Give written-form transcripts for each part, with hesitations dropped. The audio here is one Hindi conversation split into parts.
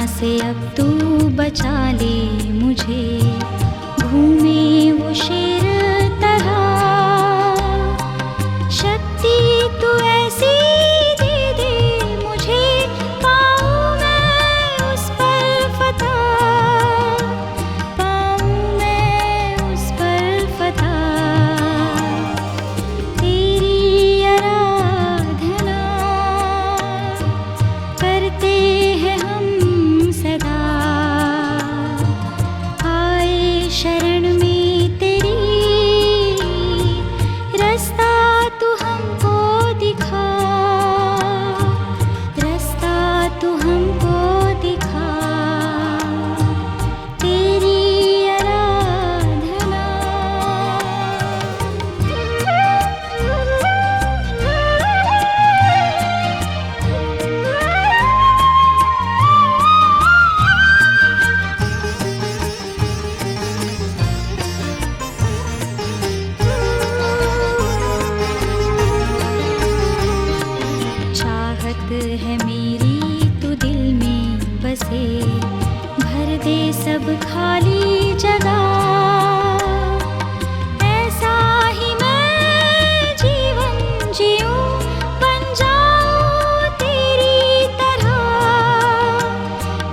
से अब तू बचा ले मुझे, घूमे वो शेर तरह। शक्ति तू ऐसी दे दे मुझे, पाऊं मैं उस पर फतह, पाऊं मैं उस पर फतह। तेरी आराधना करते हैं हम सदा, आए शरण में तेरी, रास्ता तू हमको दिखा, रास्ता तू हमको दिखा। तेरी आराधना। चाहत है मेरी तू दिल में बसे, भर दे सब खाली जगह। ऐसा ही मैं जीवन जीऊं, बन जाऊं तेरी तरह,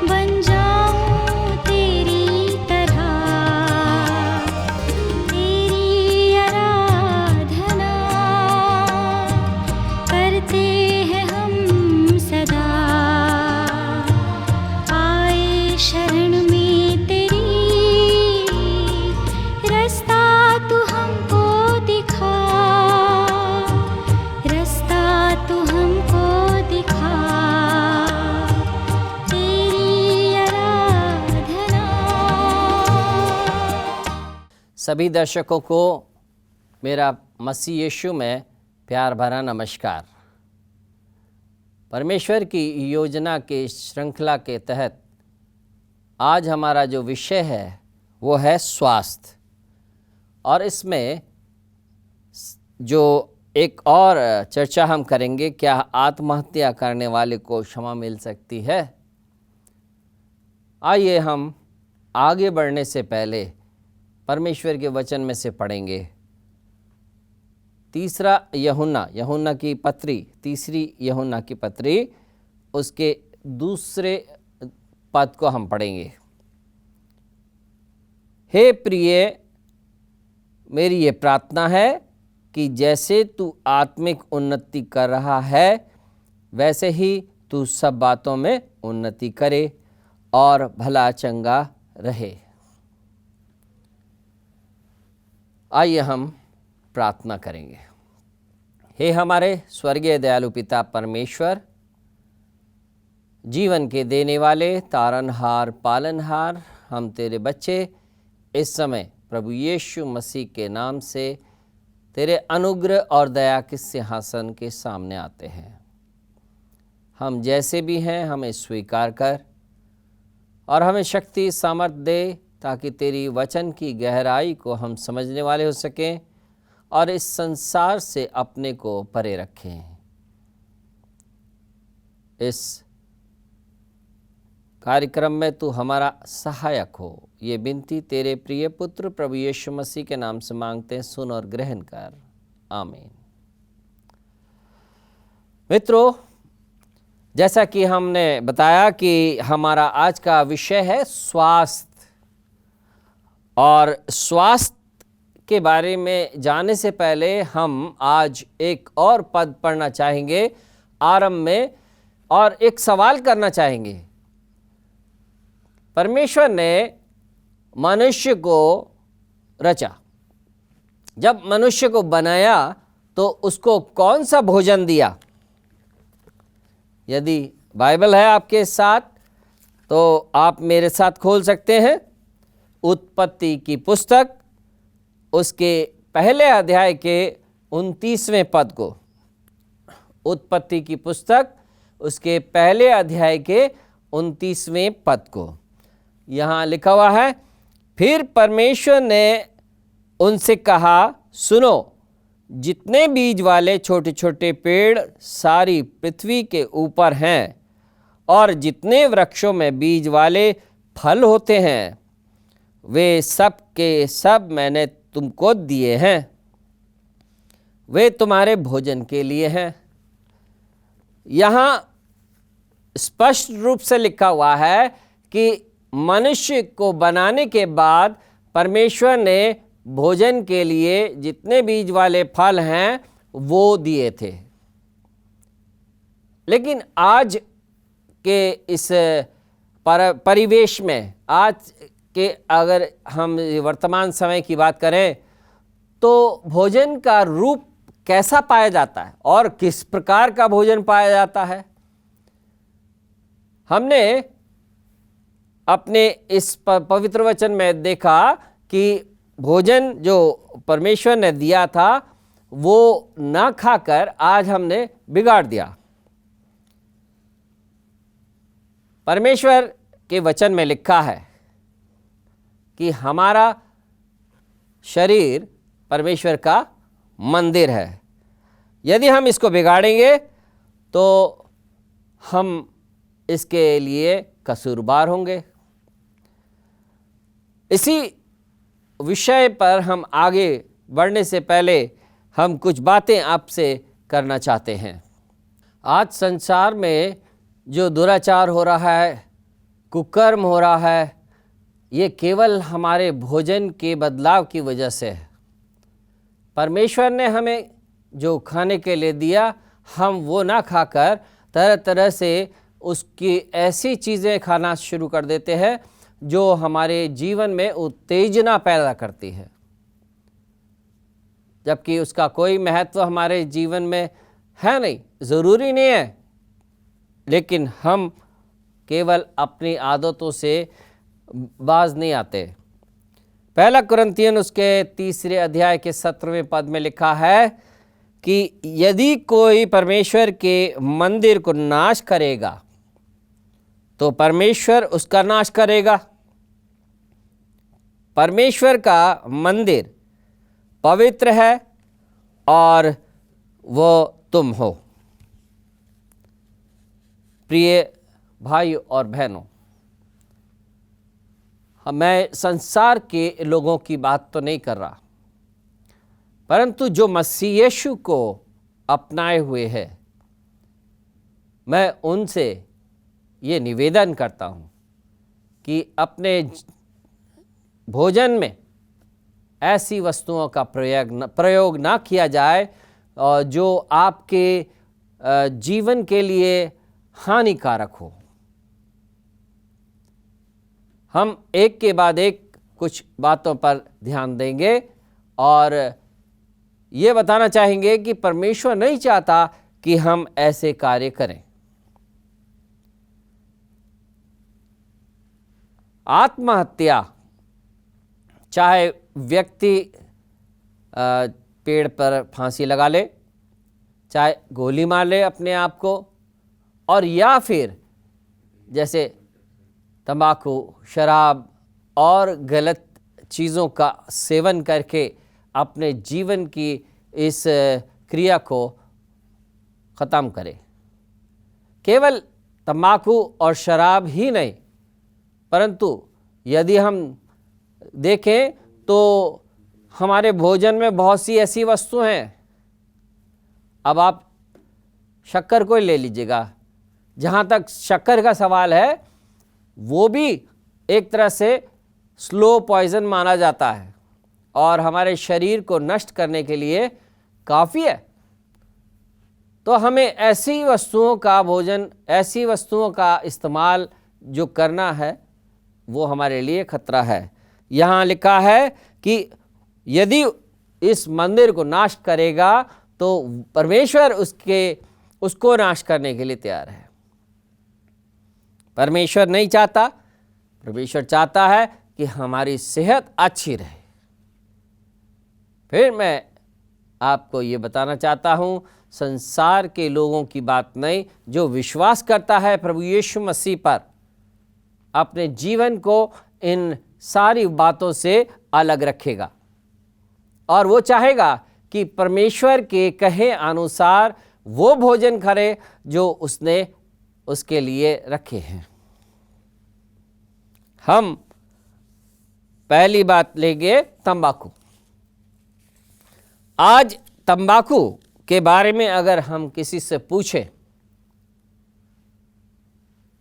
बन जाऊं तेरी तरह। तेरी आराधना करते हैं हम सदा, आए शरण में तेरी, रास्ता तू हमको दिखा, रास्ता तू हमको दिखा। तेरी आराधना। सभी दर्शकों को मेरा मसीह यीशु में प्यार भरा नमस्कार। परमेश्वर की योजना के श्रृंखला के तहत आज हमारा जो विषय है वो है स्वास्थ्य, और इसमें जो एक और चर्चा हम करेंगे, क्या आत्महत्या करने वाले को क्षमा मिल सकती है। आइए हम आगे बढ़ने से पहले परमेश्वर के वचन में से पढ़ेंगे। तीसरा यूहन्ना की पत्री, तीसरी यूहन्ना की पत्री, उसके दूसरे पद को हम पढ़ेंगे। हे प्रिय, मेरी ये प्रार्थना है कि जैसे तू आत्मिक उन्नति कर रहा है, वैसे ही तू सब बातों में उन्नति करे और भला चंगा रहे। आइए हम प्रार्थना करेंगे। हे हमारे स्वर्गीय दयालु पिता परमेश्वर, जीवन के देने वाले, तारनहार, पालनहार, हम तेरे बच्चे इस समय प्रभु यीशु मसीह के नाम से तेरे अनुग्रह और दया के सिंहासन के सामने आते हैं। हम जैसे भी हैं हमें स्वीकार कर और हमें शक्ति सामर्थ्य दे, ताकि तेरी वचन की गहराई को हम समझने वाले हो सकें और इस संसार से अपने को परे रखें। इस कार्यक्रम में तू हमारा सहायक हो, ये विनती तेरे प्रिय पुत्र प्रभु यीशु मसीह के नाम से मांगते हैं, सुन और ग्रहण कर। आमीन। मित्रों, जैसा कि हमने बताया कि हमारा आज का विषय है स्वास्थ्य, और स्वास्थ्य के बारे में जानने से पहले हम आज एक और पद पढ़ना चाहेंगे आरंभ में, और एक सवाल करना चाहेंगे। परमेश्वर ने मनुष्य को रचा, जब मनुष्य को बनाया तो उसको कौन सा भोजन दिया? यदि बाइबल है आपके साथ तो आप मेरे साथ खोल सकते हैं उत्पत्ति की पुस्तक, उसके पहले अध्याय के 29वें पद को। उत्पत्ति की पुस्तक उसके पहले अध्याय के 29वें पद को। यहाँ लिखा हुआ है, फिर परमेश्वर ने उनसे कहा, सुनो, जितने बीज वाले छोटे छोटे पेड़ सारी पृथ्वी के ऊपर हैं, और जितने वृक्षों में बीज वाले फल होते हैं वे सब के सब मैंने तुमको दिए हैं, वे तुम्हारे भोजन के लिए हैं। यहाँ स्पष्ट रूप से लिखा हुआ है कि मनुष्य को बनाने के बाद परमेश्वर ने भोजन के लिए जितने बीज वाले फल हैं वो दिए थे। लेकिन आज के इस परिवेश में, आज के अगर हम वर्तमान समय की बात करें तो भोजन का रूप कैसा पाया जाता है और किस प्रकार का भोजन पाया जाता है। हमने अपने इस पवित्र वचन में देखा कि भोजन जो परमेश्वर ने दिया था वो ना खाकर आज हमने बिगाड़ दिया। परमेश्वर के वचन में लिखा है कि हमारा शरीर परमेश्वर का मंदिर है। यदि हम इसको बिगाड़ेंगे तो हम इसके लिए कसूरवार होंगे। इसी विषय पर हम आगे बढ़ने से पहले हम कुछ बातें आपसे करना चाहते हैं। आज संसार में जो दुराचार हो रहा है, कुकर्म हो रहा है, ये केवल हमारे भोजन के बदलाव की वजह से है। परमेश्वर ने हमें जो खाने के लिए दिया, हम वो ना खाकर तरह तरह से उसकी ऐसी चीज़ें खाना शुरू कर देते हैं जो हमारे जीवन में उत्तेजना पैदा करती है, जबकि उसका कोई महत्व हमारे जीवन में है नहीं, ज़रूरी नहीं है। लेकिन हम केवल अपनी आदतों से बाज नहीं आते। पहला कुरिन्थियन उसके 3 अध्याय के 17वें पद में लिखा है कि यदि कोई परमेश्वर के मंदिर को नाश करेगा तो परमेश्वर उसका नाश करेगा। परमेश्वर का मंदिर पवित्र है और वो तुम हो। प्रिय भाइयों और बहनों, मैं संसार के लोगों की बात तो नहीं कर रहा, परंतु जो मसीह यीशु को अपनाए हुए हैं, मैं उनसे ये निवेदन करता हूँ कि अपने भोजन में ऐसी वस्तुओं का प्रयोग ना किया जाए जो आपके जीवन के लिए हानिकारक हो। हम एक के बाद एक कुछ बातों पर ध्यान देंगे और ये बताना चाहेंगे कि परमेश्वर नहीं चाहता कि हम ऐसे कार्य करें। आत्महत्या, चाहे व्यक्ति पेड़ पर फांसी लगा ले, चाहे गोली मार ले अपने आप को, और या फिर जैसे तंबाकू, शराब और गलत चीज़ों का सेवन करके अपने जीवन की इस क्रिया को ख़त्म करे। केवल तंबाकू और शराब ही नहीं, परंतु यदि हम देखें तो हमारे भोजन में बहुत सी ऐसी वस्तुएं हैं। अब आप शक्कर को ले लीजिएगा, जहाँ तक शक्कर का सवाल है वो भी एक तरह से स्लो पॉइजन माना जाता है और हमारे शरीर को नष्ट करने के लिए काफ़ी है। तो हमें ऐसी वस्तुओं का भोजन, ऐसी वस्तुओं का इस्तेमाल जो करना है वो हमारे लिए खतरा है। यहाँ लिखा है कि यदि इस मंदिर को नाश करेगा तो परमेश्वर उसको नाश करने के लिए तैयार है। परमेश्वर नहीं चाहता, परमेश्वर चाहता है कि हमारी सेहत अच्छी रहे। फिर मैं आपको ये बताना चाहता हूँ, संसार के लोगों की बात नहीं, जो विश्वास करता है प्रभु यीशु मसीह पर, अपने जीवन को इन सारी बातों से अलग रखेगा और वो चाहेगा कि परमेश्वर के कहे अनुसार वो भोजन करे जो उसने उसके लिए रखे हैं। हम पहली बात लेंगे तंबाकू। आज तंबाकू के बारे में अगर हम किसी से पूछें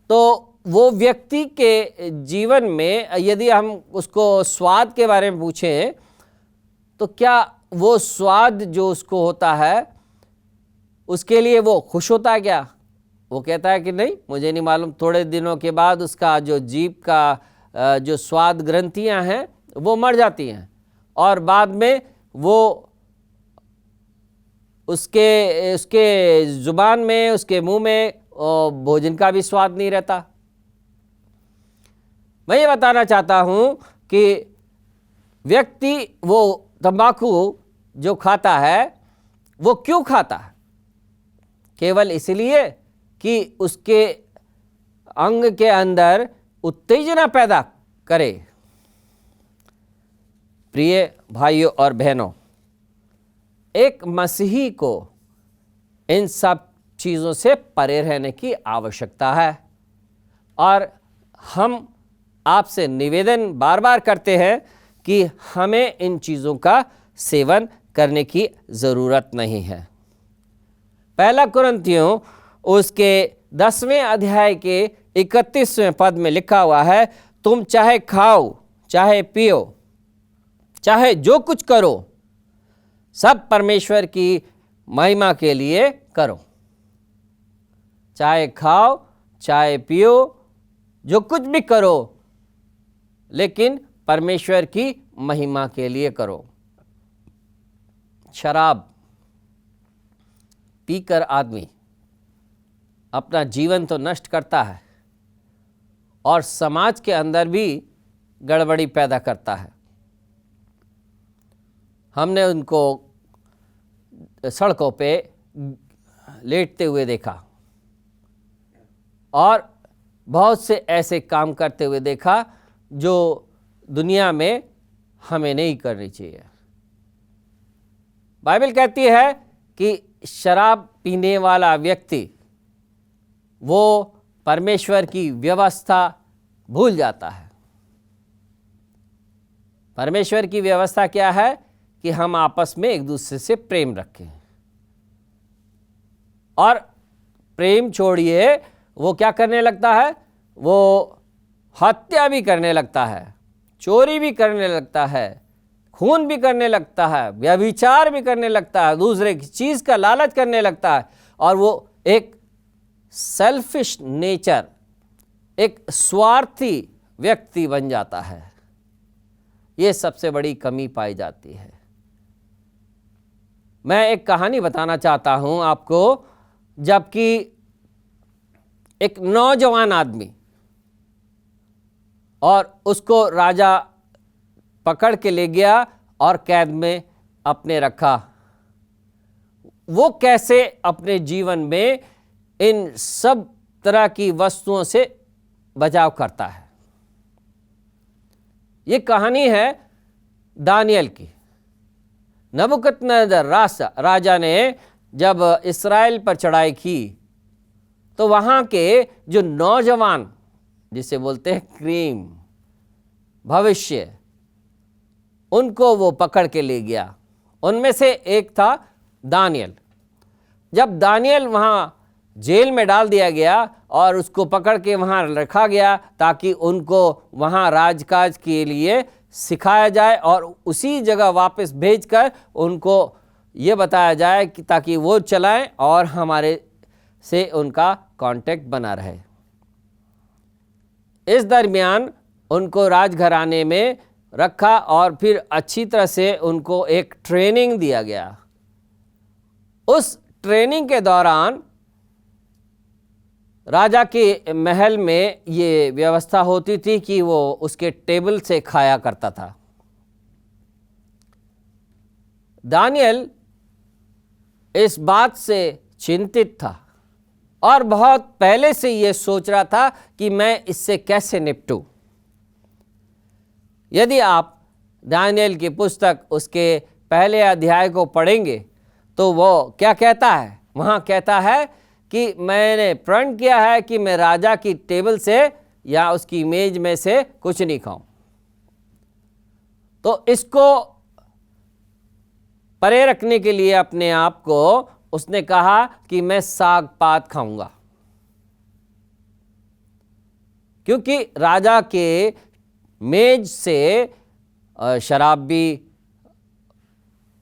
तो वो व्यक्ति के जीवन में यदि हम उसको स्वाद के बारे में पूछें तो क्या वो स्वाद जो उसको होता है उसके लिए वो खुश होता है क्या? वो कहता है कि नहीं, मुझे नहीं मालूम। थोड़े दिनों के बाद उसका जो जीभ का जो स्वाद ग्रंथियां हैं वो मर जाती हैं और बाद में वो उसके जुबान में, उसके मुंह में भोजन का भी स्वाद नहीं रहता। मैं ये बताना चाहता हूं कि व्यक्ति वो तंबाकू जो खाता है वो क्यों खाता है? केवल इसलिए कि उसके अंग के अंदर उत्तेजना पैदा करे। प्रिय भाइयों और बहनों, एक मसीही को इन सब चीज़ों से परे रहने की आवश्यकता है और हम आपसे निवेदन बार बार करते हैं कि हमें इन चीज़ों का सेवन करने की ज़रूरत नहीं है। पहला कुरिन्थियों उसके 10वें अध्याय के 31वें पद में लिखा हुआ है, तुम चाहे खाओ चाहे पियो चाहे जो कुछ करो सब परमेश्वर की महिमा के लिए करो। चाहे खाओ चाहे पियो, जो कुछ भी करो, लेकिन परमेश्वर की महिमा के लिए करो। शराब पीकर आदमी अपना जीवन तो नष्ट करता है और समाज के अंदर भी गड़बड़ी पैदा करता है। हमने उनको सड़कों पे लेटते हुए देखा और बहुत से ऐसे काम करते हुए देखा जो दुनिया में हमें नहीं करनी चाहिए। बाइबल कहती है कि शराब पीने वाला व्यक्ति वो परमेश्वर की व्यवस्था भूल जाता है। परमेश्वर की व्यवस्था क्या है कि हम आपस में एक दूसरे से प्रेम रखें, और प्रेम छोड़िए वो क्या करने लगता है, वो हत्या भी करने लगता है, चोरी भी करने लगता है, खून भी करने लगता है, व्यभिचार भी करने लगता है, दूसरे की चीज़ का लालच करने लगता है और वो एक सेल्फिश नेचर, एक स्वार्थी व्यक्ति बन जाता है। ये सबसे बड़ी कमी पाई जाती है। मैं एक कहानी बताना चाहता हूं आपको, जबकि एक नौजवान आदमी और उसको राजा पकड़ के ले गया और कैद में अपने रखा। वो कैसे अपने जीवन में इन सब तरह की वस्तुओं से बचाव करता है। ये कहानी है दानियल की। नबूकदनेस्सर राजा ने जब इस्राएल पर चढ़ाई की तो वहाँ के जो नौजवान, जिसे बोलते हैं क्रीम, भविष्य, उनको वो पकड़ के ले गया। उनमें से एक था दानियल। जब दानियल वहाँ जेल में डाल दिया गया और उसको पकड़ के वहाँ रखा गया ताकि उनको वहाँ राजकाज के लिए सिखाया जाए और उसी जगह वापस भेजकर उनको ये बताया जाए कि ताकि वो चलाएं और हमारे से उनका कांटेक्ट बना रहे। इस दरमियान उनको राजघराने में रखा और फिर अच्छी तरह से उनको एक ट्रेनिंग दिया गया। उस ट्रेनिंग के दौरान राजा के महल में ये व्यवस्था होती थी कि वो उसके टेबल से खाया करता था। दानियल इस बात से चिंतित था और बहुत पहले से ये सोच रहा था कि मैं इससे कैसे निपटूं। यदि आप दानियल की पुस्तक उसके पहले अध्याय को पढ़ेंगे तो वो क्या कहता है, वहाँ कहता है कि मैंने प्रण किया है कि मैं राजा की टेबल से या उसकी मेज में से कुछ नहीं खाऊं। तो इसको परे रखने के लिए अपने आप को उसने कहा कि मैं साग पात खाऊंगा, क्योंकि राजा के मेज से शराब भी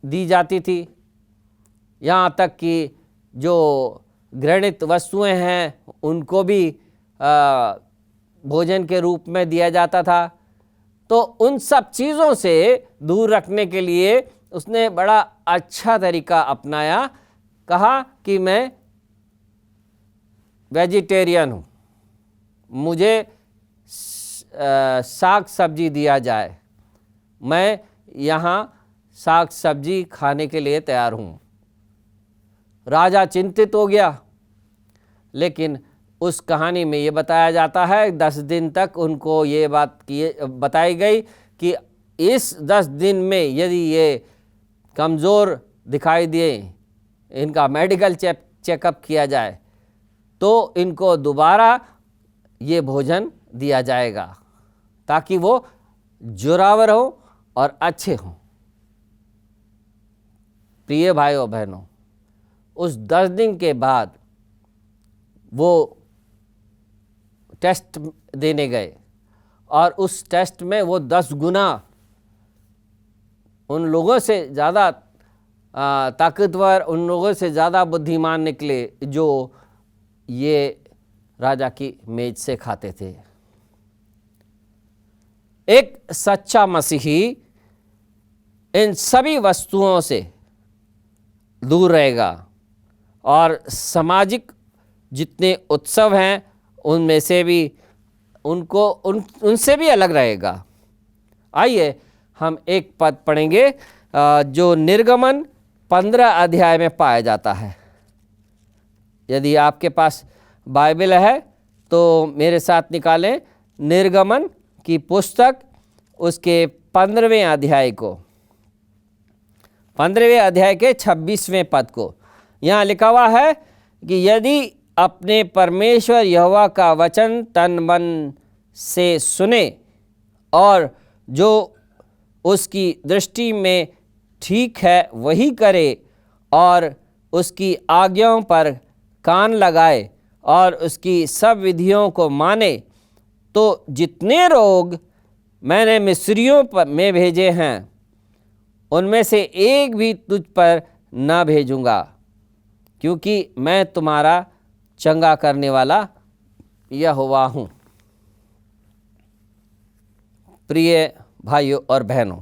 दी जाती थी, यहाँ तक कि जो घृणित वस्तुएं हैं उनको भी भोजन के रूप में दिया जाता था। तो उन सब चीज़ों से दूर रखने के लिए उसने बड़ा अच्छा तरीका अपनाया, कहा कि मैं वेजिटेरियन हूँ, मुझे साग सब्जी दिया जाए, मैं यहाँ साग सब्जी खाने के लिए तैयार हूँ। राजा चिंतित हो गया, लेकिन उस कहानी में ये बताया जाता है 10 दिन तक उनको ये बात बताई गई कि इस 10 दिन में यदि ये कमज़ोर दिखाई दिए, इनका मेडिकल चेकअप किया जाए तो इनको दोबारा ये भोजन दिया जाएगा, ताकि वो जोरावर हो और अच्छे हों। प्रिय भाइयों बहनों, उस 10 दिन के बाद वो टेस्ट देने गए और उस टेस्ट में वो 10 गुना उन लोगों से ज़्यादा ताकतवर, उन लोगों से ज़्यादा बुद्धिमान निकले जो ये राजा की मेज से खाते थे। एक सच्चा मसीही इन सभी वस्तुओं से दूर रहेगा और सामाजिक जितने उत्सव हैं उनमें से भी उनसे भी अलग रहेगा। आइए हम एक पद पढ़ेंगे जो निर्गमन 15 अध्याय में पाया जाता है। यदि आपके पास बाइबल है तो मेरे साथ निकालें निर्गमन की पुस्तक, उसके 15वें अध्याय को, 15वें अध्याय के 26वें पद को। यहाँ लिखा हुआ है कि यदि अपने परमेश्वर यहोवा का वचन तन मन से सुने और जो उसकी दृष्टि में ठीक है वही करे और उसकी आज्ञाओं पर कान लगाए और उसकी सब विधियों को माने, तो जितने रोग मैंने मिस्रियों पर में भेजे हैं उनमें से एक भी तुझ पर न भेजूँगा, क्योंकि मैं तुम्हारा चंगा करने वाला यहोवा हूँ। प्रिय भाइयों और बहनों,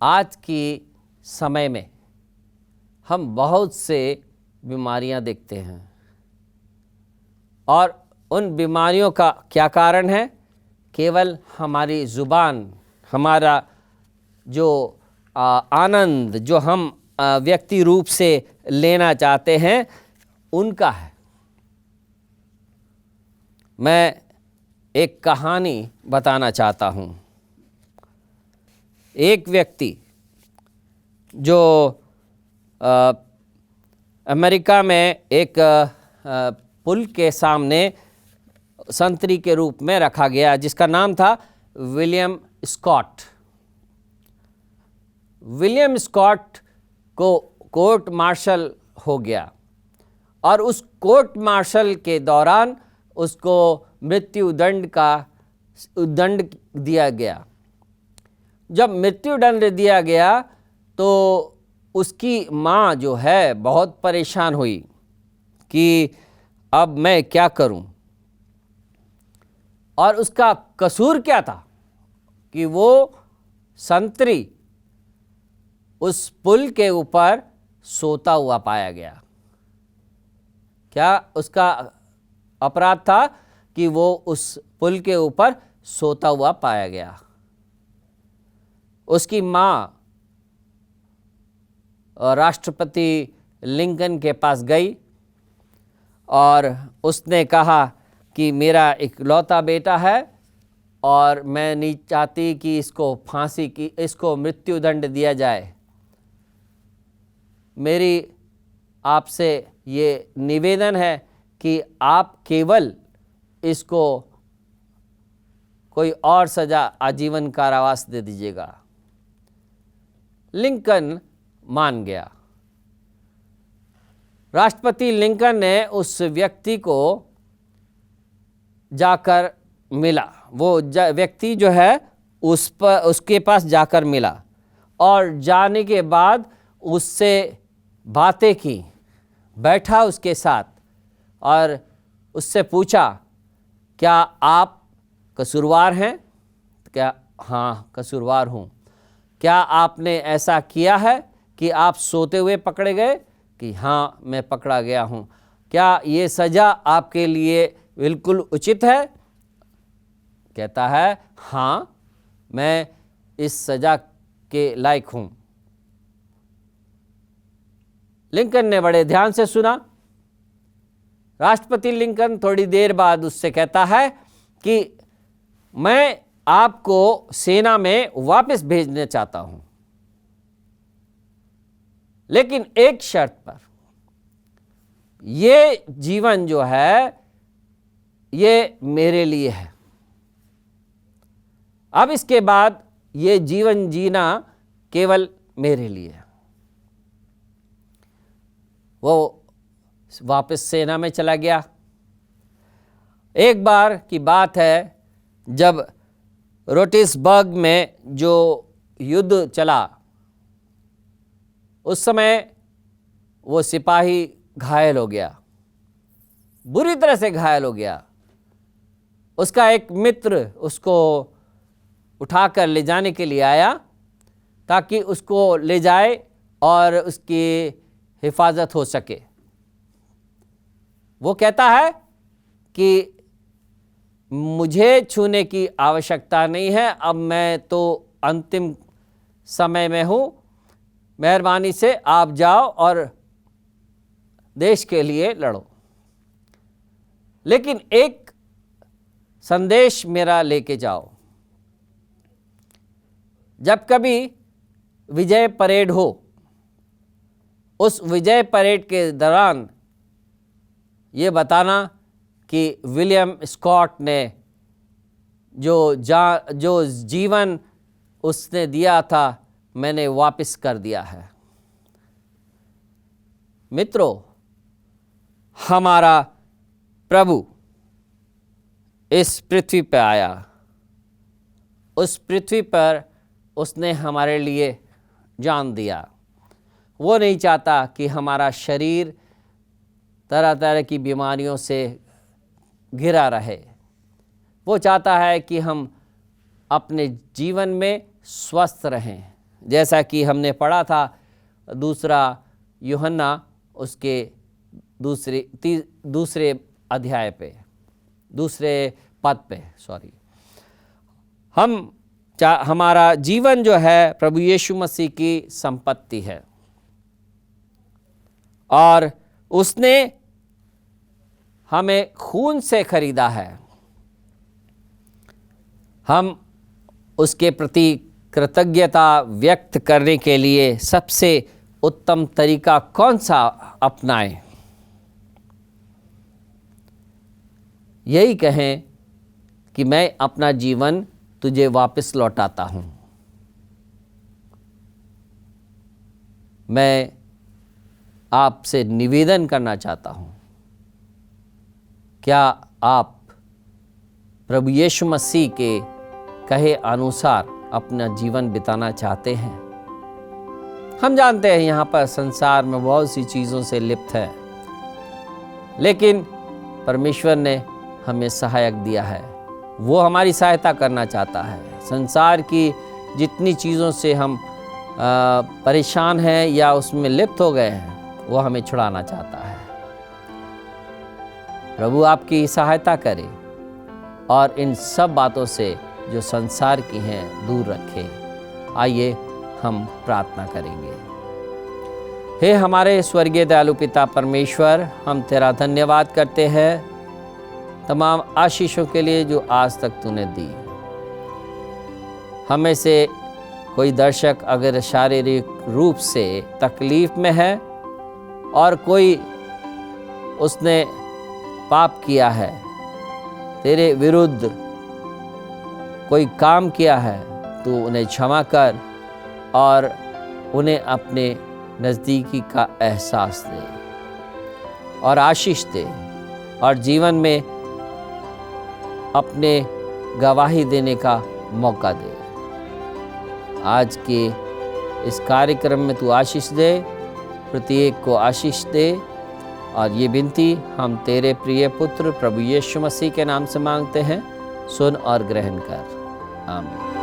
आज की समय में हम बहुत से बीमारियां देखते हैं और उन बीमारियों का क्या कारण है? केवल हमारी ज़ुबान, हमारा जो आनंद जो हम व्यक्ति रूप से लेना चाहते हैं उनका है। मैं एक कहानी बताना चाहता हूँ। एक व्यक्ति जो अमेरिका में एक पुल के सामने संतरी के रूप में रखा गया, जिसका नाम था विलियम स्कॉट। विलियम स्कॉट को कोर्ट मार्शल हो गया और उस कोर्ट मार्शल के दौरान उसको मृत्यु दंड दिया गया। जब मृत्यु दंड दिया गया तो उसकी माँ जो है बहुत परेशान हुई कि अब मैं क्या करूं। और उसका कसूर क्या था कि वो संतरी उस पुल के ऊपर सोता हुआ पाया गया। क्या उसका अपराध था कि वो उस पुल के ऊपर सोता हुआ पाया गया। उसकी माँ राष्ट्रपति लिंकन के पास गई और उसने कहा कि मेरा इकलौता बेटा है और मैं नहीं चाहती कि इसको मृत्यु दंड दिया जाए। मेरी आपसे ये निवेदन है कि आप केवल इसको कोई और सज़ा आजीवन कारावास दे दीजिएगा। लिंकन मान गया। राष्ट्रपति लिंकन ने उस व्यक्ति को जाकर मिला। वो व्यक्ति जो है उसके पास जाकर मिला और जाने के बाद उससे बातें की, बैठा उसके साथ और उससे पूछा, क्या आप कसूरवार हैं? क्या? हाँ, कसूरवार हूँ। क्या आपने ऐसा किया है कि आप सोते हुए पकड़े गए? कि हाँ, मैं पकड़ा गया हूँ। क्या ये सज़ा आपके लिए बिल्कुल उचित है? कहता है, हाँ, मैं इस सज़ा के लायक हूँ। लिंकन ने बड़े ध्यान से सुना। राष्ट्रपति लिंकन थोड़ी देर बाद उससे कहता है कि मैं आपको सेना में वापस भेजना चाहता हूं, लेकिन एक शर्त पर। ये जीवन जो है ये मेरे लिए है। अब इसके बाद ये जीवन जीना केवल मेरे लिए है। वो वापस सेना में चला गया। एक बार की बात है, जब रोटिसबर्ग में जो युद्ध चला, उस समय वो सिपाही घायल हो गया, बुरी तरह से घायल हो गया। उसका एक मित्र उसको उठाकर ले जाने के लिए आया ताकि उसको ले जाए और उसकी हिफाजत हो सके। वो कहता है कि मुझे छूने की आवश्यकता नहीं है, अब मैं तो अंतिम समय में हूँ, मेहरबानी से आप जाओ और देश के लिए लड़ो। लेकिन एक संदेश मेरा लेके जाओ, जब कभी विजय परेड हो, उस विजय परेड के दौरान ये बताना कि विलियम स्कॉट ने जो जीवन उसने दिया था, मैंने वापस कर दिया है। मित्रों, हमारा प्रभु इस पृथ्वी पर आया। उस पृथ्वी पर उसने हमारे लिए जान दिया। वो नहीं चाहता कि हमारा शरीर तरह तरह की बीमारियों से घिरा रहे। वो चाहता है कि हम अपने जीवन में स्वस्थ रहें, जैसा कि हमने पढ़ा था दूसरा यूहन्ना उसके दूसरे अध्याय पे, दूसरे पद पे, हमारा जीवन जो है प्रभु यीशु मसीह की संपत्ति है और उसने हमें खून से खरीदा है। हम उसके प्रति कृतज्ञता व्यक्त करने के लिए सबसे उत्तम तरीका कौन सा अपनाएं? यही कहें कि मैं अपना जीवन तुझे वापस लौटाता हूं। मैं आपसे निवेदन करना चाहता हूं, क्या आप प्रभु यीशु मसीह के कहे अनुसार अपना जीवन बिताना चाहते हैं? हम जानते हैं यहाँ पर संसार में बहुत सी चीज़ों से लिप्त है, लेकिन परमेश्वर ने हमें सहायक दिया है। वो हमारी सहायता करना चाहता है। संसार की जितनी चीज़ों से हम परेशान हैं या उसमें लिप्त हो गए हैं, वो हमें छुड़ाना चाहता है। प्रभु आपकी सहायता करे और इन सब बातों से जो संसार की हैं दूर रखे। आइए हम प्रार्थना करेंगे। हे हमारे स्वर्गीय दयालु पिता परमेश्वर, हम तेरा धन्यवाद करते हैं तमाम आशीषों के लिए जो आज तक तूने दी। हमें से कोई दर्शक अगर शारीरिक रूप से तकलीफ में है और कोई उसने पाप किया है, तेरे विरुद्ध कोई काम किया है, तो उन्हें क्षमा कर और उन्हें अपने नज़दीकी का एहसास दे और आशीष दे और जीवन में अपने गवाही देने का मौका दे। आज के इस कार्यक्रम में तू आशीष दे, प्रत्येक को आशीष दे, और ये विनती हम तेरे प्रिय पुत्र प्रभु यीशु मसीह के नाम से मांगते हैं, सुन और ग्रहण कर। आमीन।